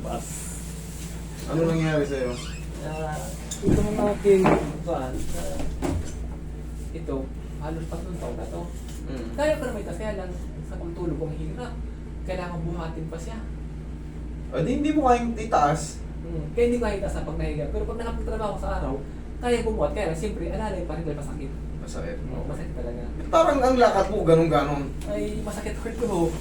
lumabas. Ano nangyari sa'yo? Itong aking buwan, ito, halos 3 taon na to. Kaya ko naman ito, kaya lang sa pagtulog kong hirap. Kailangan buhatin pa siya. O di hindi mo kayang itaas. Kaya hindi ko nakita sa pag nahiga. Pero pag nakapagtrabaho sa araw, kaya bumuhat. Kaya lang, siyempre, alalay pa rin dahil masakit. Masakit. Oo, masakit talaga. Parang ang lakad mo, ganun-ganon. Ay, masakit ulit ko.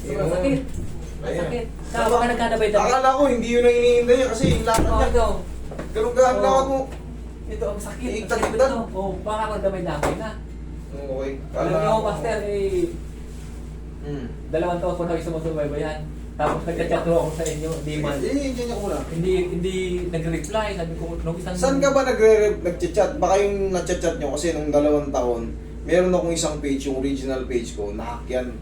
Sobrang Yun. sakit. Ayan. Masakit. Saka baka nagkadabay-dabay. Akala ko hindi yun ang iniintay niya kasi yung lakad Oo, niya. ito. Ganun-ganon Oo. lakad mo. Ito, ang sakit. Ang Iiktat-iktat. sakit ito. Oo, baka ako nagdamay-damay na. Okay. Alam niyo ako, Master, 2 taon ko na sumusubaybayan. Tapos nagchat-chat ako sa inyo, di man. Diyan ako muna. Hindi nagre-reply. Sabi ko, nung isang... Saan ka ba nag-chat? Baka yung nag-chat nyo kasi nung 2 taon, meron akong isang page, yung original page ko, nahack yan.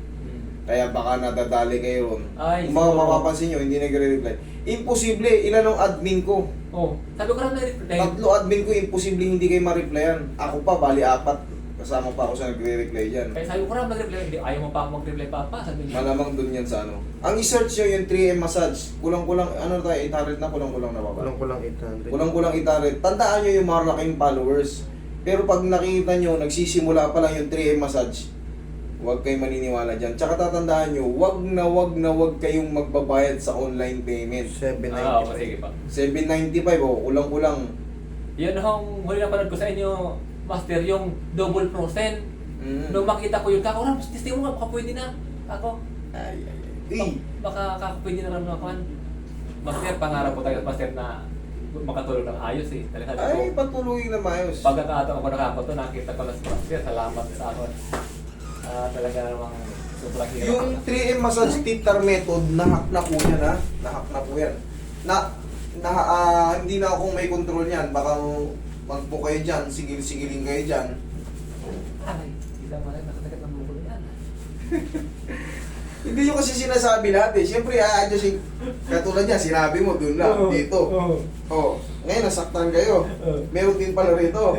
Kaya baka nadadali kayo ron. Ay, Kung mapapansin nyo, hindi nagre-reply. Imposible, ilan ang admin ko? Oh, sabi ko lang na-reply. 3 admin ko, imposible hindi kayo ma-replyan. Ako pa, bali 4. Kasama pa ako sa nagre-reply dyan. Kaya sabi ko lang nag-reply. Hindi, ayaw mo pa ako mag-reply pa. Sabi niya. Malamang dun yan sa ano. Ang i-search nyo yung 3M massage. Kulang-kulang, ano tayo, 800 na, kulang-kulang na ba? Kulang-kulang 800. Kulang-kulang 800. Tandaan nyo yung malaking followers. Pero pag nakita nyo, nagsisimula pa lang yung 3M massage, huwag kayong maniniwala dyan. Tsaka tatandaan nyo, wag kayong magbabayad sa online payment. 795. Sige pa. 795 kulang-kulang. Yan ang huli na panood ko sa inyo, Master, yung double frozen. Nung makita ko yun, kakurang, testing mo nga, baka pwede na. Ako, Ay. Di. baka pwede na rin naman. Master, pangarap ko tayo, Master, na makatulog ng ayos eh. Talaga sabi ko, Ay, patuloy na maayos. pagkakataon ako nakakoto, nakita ko lang si Master, salamat sa akin. Talaga namang sobrang hirap. Yung 3M massage titter method, nahack na po yan ha. Nahack na po yan. Hindi na akong may control yan. Baka magpo kayo dyan, sigil-sigilin kayo dyan. Ay, hindi naman nakatagat ng bukol yan. Hindi yung kasi sinasabi lahat eh. Siyempre, a-adjust yung katulad niya, sinabi mo, dun lang, Oo, dito. oo. Oh, ngayon, nasaktan kayo. Oo. Meron din pala rito.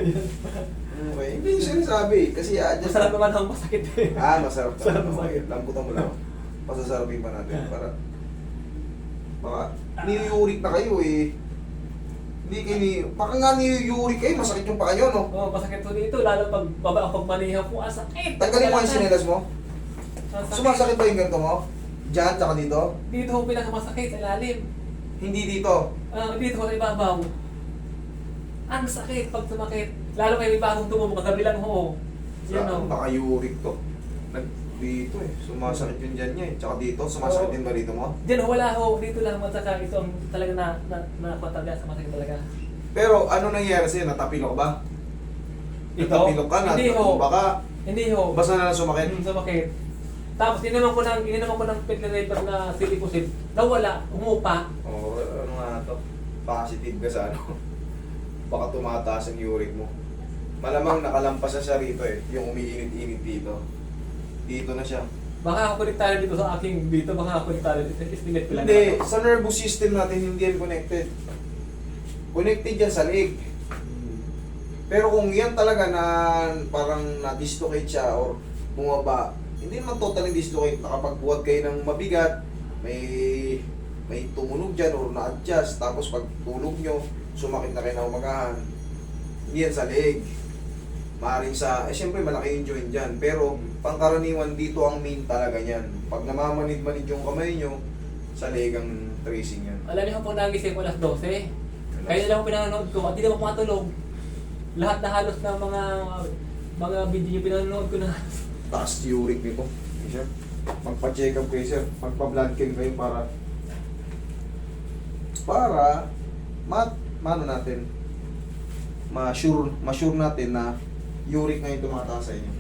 Okay, hindi yung sinasabi. Kasi a-adjust. Masarap naman ang masakit eh. Masarap ka. Masarap, Okay, masakit. lambutan mo lang. Pasasarapin pa natin para baka niyurik na kayo eh. Hindi kayo baka nga niyurik kayo, masakit yung paa nyo, no? Oo, masakit po dito, lalo pag baba pag manihaw ko, sakit. Tanggalin mo yung sinelas mo. Sumasakit. Sumasakit ba yung ganito mo? Diyan, tsaka dito? Dito ho pinakamasakit sa ilalim. Hindi dito. Dito ho sa ibabaw. Ang sakit pag sumakit. Lalo may bagong tumubog, kagabi lang ho. Yan o. Baka yurik to. Dito eh, sumasakit yung dyan niya eh. Tsaka dito, sumasakit din ba dito mo? Diyan ho, wala ho. Dito lang at saka ito ang talaga na sa masakit talaga. Pero ano nangyari sa'yo? Natapilok ba? Natapilok ka? Hindi ho. Natumba ka? Hindi ho. Basta na lang sumakit? Sumakit. Tapos ininom ko ng Pecliniper na silicosid. Nawala, umupa. Oo, ano nga to? Positive ka sa ano? Baka tumataas ang uric mo. Malamang nakalampas na siya rito eh. Yung umiinit-init dito. Dito na siya. Baka ako konektado dito sa aking dito, baka ako konektado dito. Estimate ko lang. Hindi, sa nervous system natin hindi yan connected. Connected yan sa leg. Pero kung yan talaga na parang na-dislocate siya or bumaba, hindi naman totally dislocate. Nakapagbuhat kayo ng mabigat, may tumunog dyan or na-adjust. Tapos pag tulog nyo, sumakit na kayo na umagahan. Hindi yan sa leg. Maaaring sa, siyempre malaki yung joint dyan. Pero pangkaraniwan dito ang main talaga yan. Pag namamanid-manid yung kamay nyo, sa leg ang tracing yan. Alam niyo kung nagising ko alas 12. Kaya lang ako pinanonood ko at hindi naman pumatulog. Lahat na halos na mga video yung pinanonood ko na. Taas uric nito. Okay, sir. Magpa-check up kayo, sir. Magpa-blood chem kayo para mano natin ma-sure natin na uric na yung tumataas sa inyo.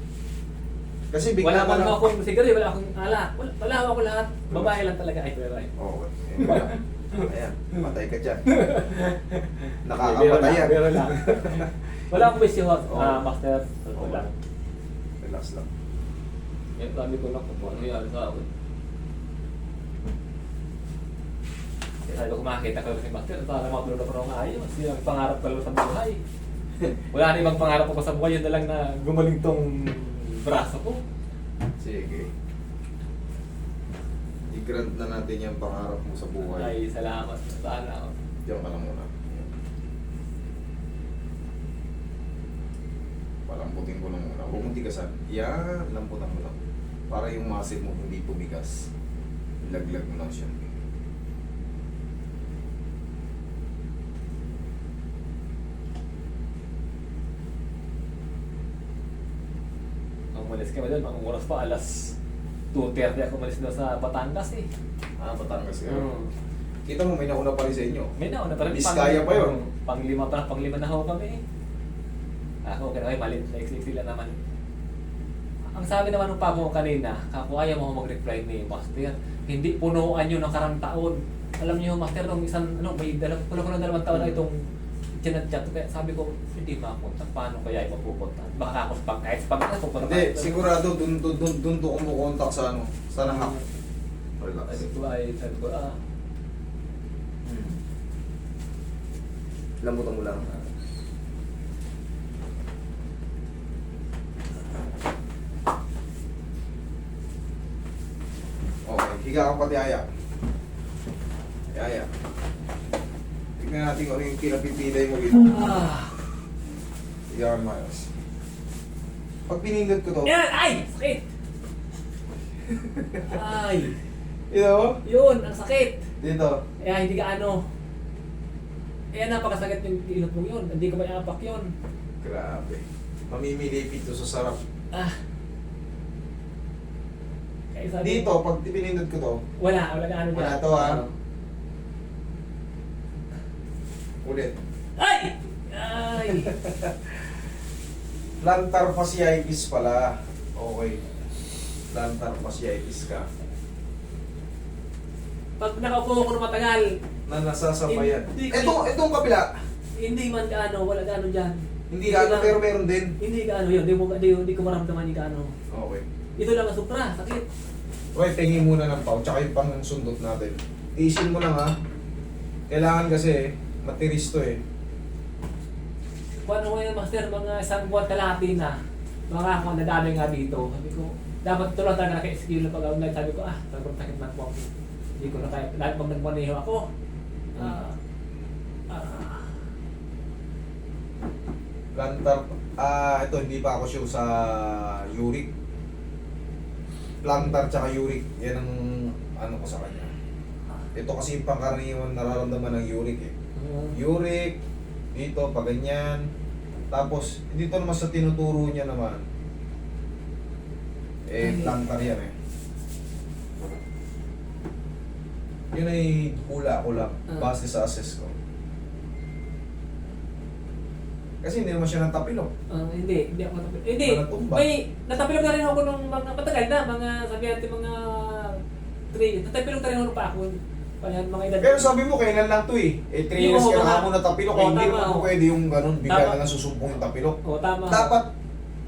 Kasi bigla Wala na akong siguro, wala akong alak. Wala ako lahat. Babae lang talaga. Ay, pero ay. Oo. Ayan, patay ka dyan. Nakakamatay yan. Pero lang. Wala akong bisyo, Oo. Master. Oo. Wala. Relax lang. Yan, sabi ko lang kung ano yan sa akin. Sabi ko makakita ko si Master, para matulog ako ng ayos. Yun ang pangarap ko lang sa buhay. Wala na ibang pangarap ko pa sa buhay, yun na lang na gumaling tong braso ko. Sige. i-grant na natin yung pangarap mo sa buhay. Ay, salamat. Sana. Diyan ka lang muna. Palambutin ko lang muna. Huwag mong tigasan. Yan, lambutan mo lang. Para yung muscle mo hindi tumigas. Ilaglag mo lang siya. Ang umalis kami doon, ang oras pa, alas 2:30 ako umalis doon sa Batangas eh. Batangas kayo. Oo. Kita mo, may nauna pa rin sa inyo. May nauna pa rin. Biskaya pa yun. Panglima na ho kami eh. Ako, okay, malit. Sila naman. Ang sabi naman ng pamo kanina, kako ayaw mo mag-reply ni Master. Hindi punuan yun ng karang taon. Alam niyo, Master, nung isang, may dalawang taon na itong chinat-chat. Kaya sabi ko, hindi mapunta. Paano kaya ay mapupunta? Baka ako kahit pupunta. Hindi, sigurado dun to kumukontak sa ano, sa nangak. Relax. Sabi ko, Lambutan mo lang. Okay, higa ka pati Aya. Aya. Tignan natin kung ano yung pinapipilay mo dito. Higa ka mayos. Pag pinindot ko to, yan! Ay! Sakit! Ay! ito, Yun! Ang sakit! dito. Kaya hindi ka ano. Kaya napakasakit yung ilot mo yun. Hindi ko may apak yun. Grabe. Mamimilipit to sa sarap. Kaya sabi, Dito, pag pinindot ko to, wala na ano wala dyan. to ha. Ulit. Ay! Ay! Plantar fasciitis pala. Okay. Plantar fasciitis ka. Pag nakaupo ko ng matagal, Na nasasabayan. Hindi ko- Itong kabila. hindi man gaano, wala gaano dyan. Hindi gaano, pero meron din. Hindi gaano yun. Hindi ko maramdaman yung gaano. Okay. Ito lang ang supra, sakit. Okay, tingin muna ng pau, tsaka yung pangsundot natin. Tiisin mo lang ha. Kailangan kasi, matiris to eh. Kung ano ngayon, Master, mga isang buwan kalahati na. Mga ako, nadami nga dito. Sabi ko, dapat ito lang talaga naka-skill na pag-online. Sabi ko, talagang sakit na po. Hindi ko na kaya. Lalo pag nagmaneho ako, Plantar, ito hindi pa ako sure sa uric. Plantar tsaka uric, yan ang ano ko sa kanya. Ito kasi yung pangkaraniwan nararamdaman ng uric eh. Uric, dito, pa ganyan. Tapos, dito naman sa tinuturo niya naman, plantar yan eh. Yun ay hula ko lang, base sa assess ko. Kasi hindi naman siya natapilok. Hindi ako natapilok. Hindi, Natumba. may natapilok na rin ako nung mga matagal na, mga sabi natin mga 3. Natapilok na rin ako pa ako. Mga edad. Pero sabi mo, kailan lang to eh. 3 years Oo, ka na tama. mo natapilok. Oo, Hindi tama. naman po pwede yung ganun, bigla Tama. ka na susumpong yung tapilok. Oo, tama. Dapat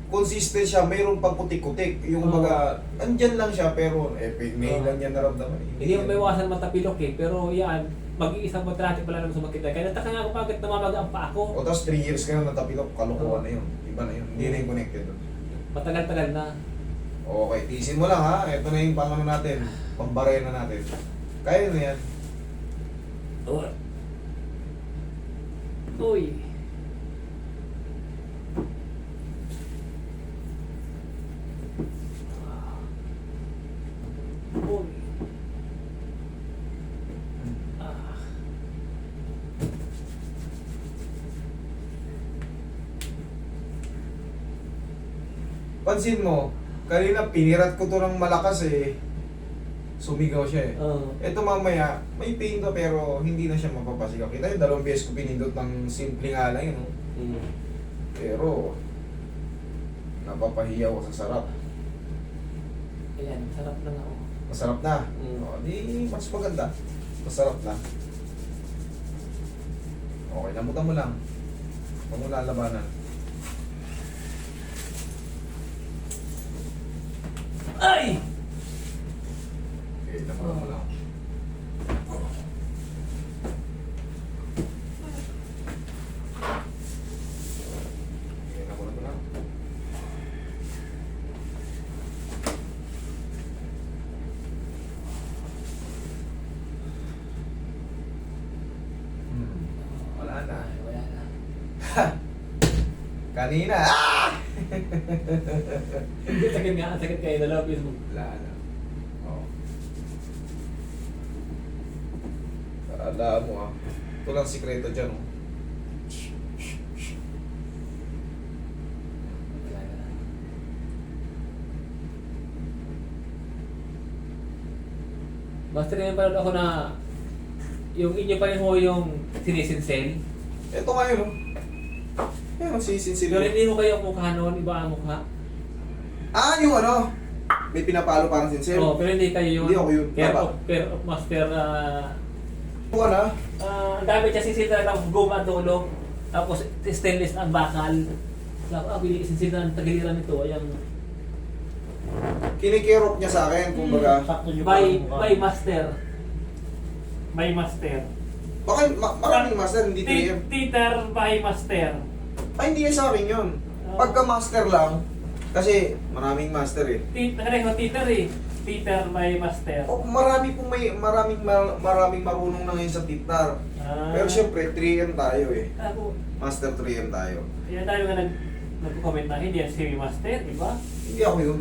consistent siya, mayroon pang kutik-kutik. Yung Oo. baga, andyan lang siya, pero may Oo. lang yan naramdaman. Hindi mo may iwasan matapilok eh, pero yan, mag-iisang kontrate pala naman sumakit na. Kaya nataka nga ako pagkat namamaga ang pa ako. O tapos 3 years ka na natapilok, kalukuhan na yun. Iba na yun, hindi na yung connected doon. Matagal-tagal na. Okay, tiisin mo lang ha. Ito na yung pangano natin, pambarena natin. Kaya na yan. Uy. Uy. Pansin mo, kanina pinirat ko to ng malakas eh. Sumigaw siya eh. Ito mamaya, may pain to pero hindi na siya mapapasigaw. Kita yung 2 beses ko pinindot ng simple nga lang yun. Pero, napapahiyaw ko sa sarap. Ayan, sarap lang ako. Masarap na. O, di mas maganda. Masarap na. Okay, lamutan mo lang. Huwag mo lalabanan. Ay! Okay, lamutan mo lang. Okay, lamutan mo lang. Kanina, ah! Sakit nga, ang sakit kayo dalawa, Facebook. Wala na. Oo. Alam mo ah. Ito lang sikreto dyan oh. Basta rin parang ako na yung inyo pa rin ho yung sinisinsel. Ito ngayon oh. Yan ang sisinsin. Pero hindi mo kayo ang mukha noon, iba ang mukha. Ah, yung ano? May pinapalo parang sincere. Oo, pero hindi kayo yun. Hindi ako yun. Care of master, Ito ka na? ang dami niya sisil talaga ng goma at dulo. Tapos stainless ang bakal. Sisil na ang tagiliran nito. Ayan. Kinikirop niya sa akin, kumbaga. Sakto yung By master. By master. Baka maraming master, hindi 3M. Titer by master. Ay, hindi yan sa akin yun. Pagka master lang, kasi maraming master eh. Pareho titer eh. Titer by master. O, maraming marunong na ngayon sa titnar. Pero syempre, 3M tayo eh. Ako, Master 3M tayo. yan tayo nga nag-comment na hindi yan si master, di ba? Hindi ako yun.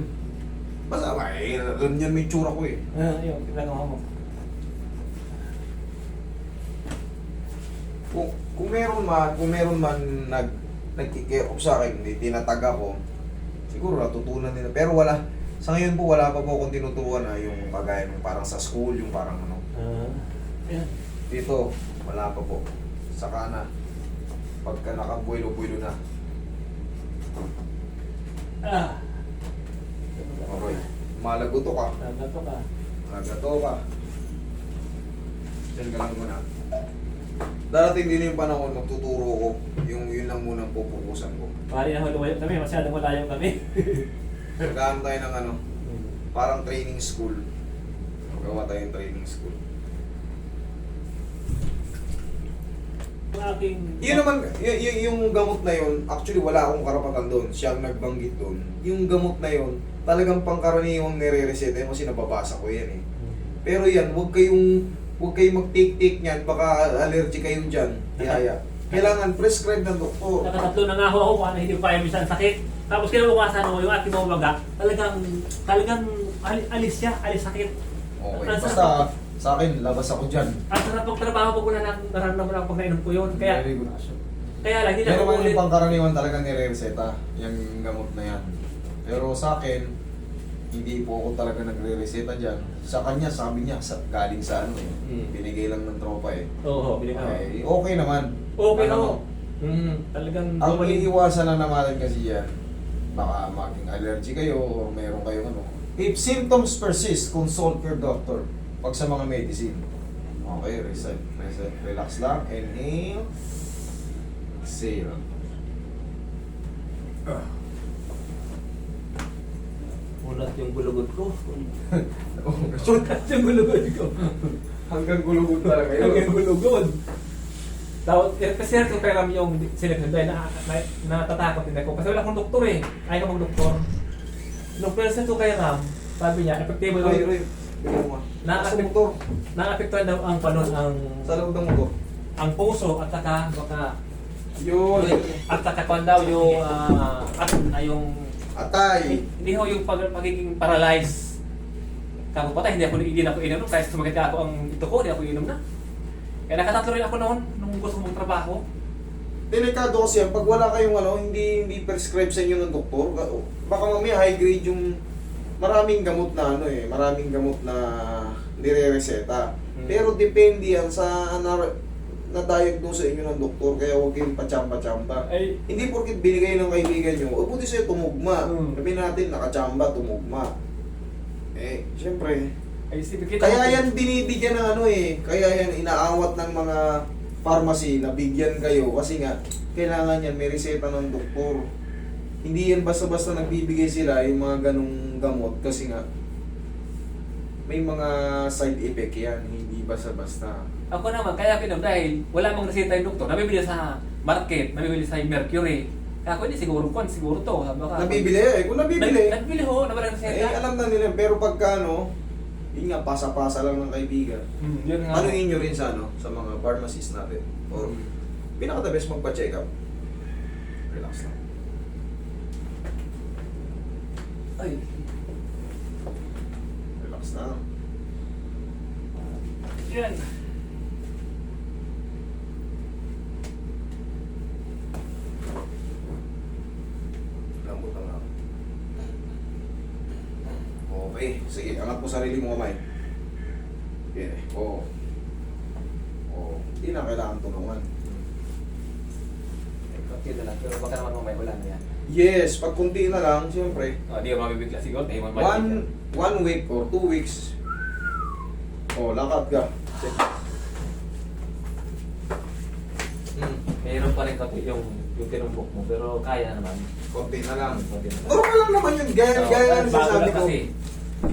Basta, ay, ganyan may tsura ko eh. Yun, ginagawa mo. Kung meron man nagkikirop sa akin, hindi tinatag ako, siguro natutunan nila. Pero wala, sa ngayon po wala pa po akong tinuturuan na yung kagaya ng parang sa school, yung parang ano. Yan. Dito, wala pa po. Saka na, pagka nakabuelo-buelo na. Okay, malaguto ka. Nagato ka. Nagato ka. Diyan ka lang muna. Darating din yung panahon, magtuturo ko. Yun lang muna ang pupukusan ko. Pari na lumayo kami, masyadong malayo kami. Magkaan tayo ng ano, parang training school. Magawa tayo ng training school. Yung aking... Yun naman, yung gamot na yun, actually wala akong karapatan doon. Siya ang nagbanggit doon. Yung gamot na yun, talagang pangkaraniwang nire-reseta yun kasi nababasa ko yan eh. Pero yan, huwag kayong mag-take-take niyan, baka allergy kayo dyan. Ihaya. Kailangan prescribe ng doktor. Nakatatlo na nga ako kung ano hindi ko pa minsan sakit. Tapos kinabukasan ko yung aking mga baga, talagang alis siya, alis sakit. Okay, Ang basta sarap. sa akin, labas ako dyan. At sa pagtrabaho ko wala nang nararamdaman ako pag nainom ko yun. Kaya lang, hindi na Pero ako man ulit. yung pangkaraniwan talaga nire-reseta, yung gamot na yan. Pero sa akin, hindi po ako talaga nagre-reseta dyan. Sa kanya, sabi niya, galing sa ano eh. Binigay lang ng tropa eh. Oo, biling ako. Okay, okay naman. Okay Ano, ako. Talagang Ang bumalik. iiwasan lang naman kasi yan, baka maging allergy kayo o meron kayong ano. If symptoms persist, consult your doctor. Pag sa mga medicine. Okay, reset, relax lang. Inhale. Exhale. Ulat yung gulugod ko. Ulat yung gulugod ko. Hanggang gulugod talaga yun. Hanggang gulugod. Kasi kung peram yung selection dahil natatakot din ako. Kasi wala akong doktor eh. Ayaw ka mag-doktor. Nung person ko kay Ram, sabi niya, effective daw. Roy, bigyan mo nga. Sa motor. Na-apektuhan daw ang panon Sa loob ng motor. ang puso at saka baka Yun. at saka kung daw yung yung Atay. hindi ho yung pagiging paralyzed. Kako patay, hindi na ako inom kahit sumakit ako ang ito ko, hindi ako inom na. Kaya nakatatlo rin ako noon nung gusto mong trabaho. Delikado kasi yan, pag wala kayong ano, hindi prescribe sa inyo ng doktor, baka mamaya high grade yung maraming gamot na ano eh, maraming gamot na nire-reseta. Pero depende yan sa na-diagnose sa inyo ng doktor, kaya huwag kayong pachamba-chamba. Ay, Hindi porkit binigay ng kaibigan nyo, o buti sa'yo tumugma. Sabihin natin, nakachamba, tumugma. Eh, syempre, ay kita. kaya yan binibigyan ng ano eh, kaya yan inaawat ng mga pharmacy na bigyan kayo kasi nga kailangan yan may reseta ng doktor. Hindi yan basta-basta nagbibigay sila yung mga ganong gamot kasi nga may mga side effect yan, hindi basta-basta. Ako naman, kaya pinom dahil wala mang reseta yung doktor. Nabibili sa market, nabibili sa Mercury. Kaya ako hindi siguro to. Baka, Nabibili eh, kung nabibili. Nabibili ho, nawalan Eh, reseta. alam na nila, pero pagka ano, yun nga, pasa-pasa lang ng kaibigan. Yun nga. Tanungin nyo rin sa ano, sa mga pharmacists natin. Or, pinaka-the best magpa-check up. Relax lang. Ay. Relax na. Yan. Lambot na nga. Okay. Sige, angat mo sarili mo kamay. Yeah. Oo. Oo. Hindi na kailangan tulungan. Konti na lang, pero baka naman mamaya wala na yan. Yes, pag kunti na lang, siyempre. Di ka mabibigla siguro. One week or 2 weeks. Oh, lakad ka. Check. Mayroon pa rin konti yung tinumbok mo, pero kaya naman. Konti na lang. Konti na lang. Normal lang naman yun. Gaya lang bago sabi lang ko. kasi.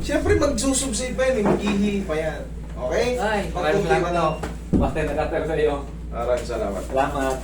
Siyempre, magsusubside pa yan. Maghihi pa yan. Okay? Ay, Pag maraming kunti na salamat lang. ako. Basta nagkatagal sa iyo. Maraming salamat. Salamat.